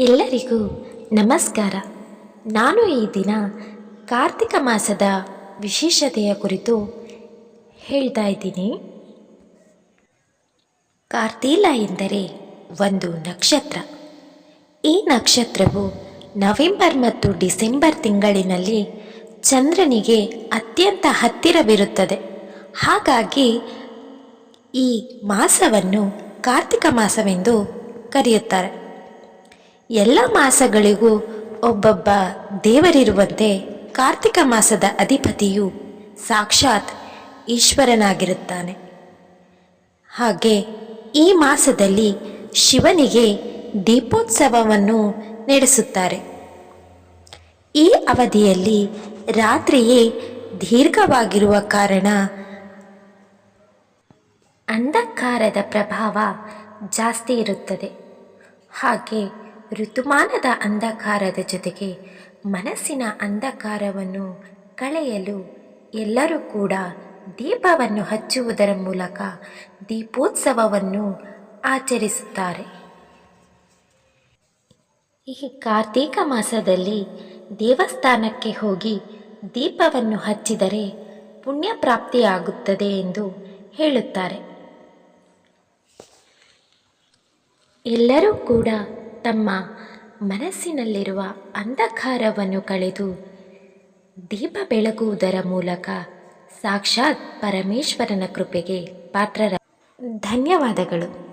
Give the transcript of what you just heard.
ಎಲ್ಲರಿಗೂ ನಮಸ್ಕಾರ. ನಾನು ಈ ದಿನ ಕಾರ್ತಿಕ ಮಾಸದ ವಿಶೇಷತೆಯ ಕುರಿತು ಹೇಳ್ತಾ ಇದ್ದೀನಿ. ಕಾರ್ತೀಲ ಎಂದರೆ ಒಂದು ನಕ್ಷತ್ರ. ಈ ನಕ್ಷತ್ರವು ನವೆಂಬರ್ ಮತ್ತು ಡಿಸೆಂಬರ್ ತಿಂಗಳಿನಲ್ಲಿ ಚಂದ್ರನಿಗೆ ಅತ್ಯಂತ ಹತ್ತಿರವಿರುತ್ತದೆ. ಹಾಗಾಗಿ ಈ ಮಾಸವನ್ನು ಕಾರ್ತಿಕ ಮಾಸವೆಂದು ಕರೆಯುತ್ತಾರೆ. ಎಲ್ಲ ಮಾಸಗಳಿಗೂ ಒಬ್ಬೊಬ್ಬ ದೇವರಿರುವಂತೆ ಕಾರ್ತಿಕ ಮಾಸದ ಅಧಿಪತಿಯು ಸಾಕ್ಷಾತ್ ಈಶ್ವರನಾಗಿರುತ್ತಾನೆ. ಹಾಗೆ ಈ ಮಾಸದಲ್ಲಿ ಶಿವನಿಗೆ ದೀಪೋತ್ಸವವನ್ನು ನಡೆಸುತ್ತಾರೆ. ಈ ಅವಧಿಯಲ್ಲಿ ರಾತ್ರಿಯೇ ದೀರ್ಘವಾಗಿರುವ ಕಾರಣ ಅಂಧಕಾರದ ಪ್ರಭಾವ ಜಾಸ್ತಿ ಇರುತ್ತದೆ. ಹಾಗೆ ಋತುಮಾನದ ಅಂಧಕಾರದ ಜೊತೆಗೆ ಮನಸ್ಸಿನ ಅಂಧಕಾರವನ್ನು ಕಳೆಯಲು ಎಲ್ಲರೂ ಕೂಡ ದೀಪವನ್ನು ಹಚ್ಚುವುದರ ಮೂಲಕ ದೀಪೋತ್ಸವವನ್ನು ಆಚರಿಸುತ್ತಾರೆ. ಈ ಕಾರ್ತೀಕ ಮಾಸದಲ್ಲಿ ದೇವಸ್ಥಾನಕ್ಕೆ ಹೋಗಿ ದೀಪವನ್ನು ಹಚ್ಚಿದರೆ ಪುಣ್ಯ ಪ್ರಾಪ್ತಿಯಾಗುತ್ತದೆ ಎಂದು ಹೇಳುತ್ತಾರೆ. ಎಲ್ಲರೂ ಕೂಡ ತಮ್ಮ ಮನಸ್ಸಿನಲ್ಲಿರುವ ಅಂಧಕಾರವನ್ನು ಕಳೆದು ದೀಪ ಬೆಳಗುವುದರ ಮೂಲಕ ಸಾಕ್ಷಾತ್ ಪರಮೇಶ್ವರನ ಕೃಪೆಗೆ ಪಾತ್ರರ. ಧನ್ಯವಾದಗಳು.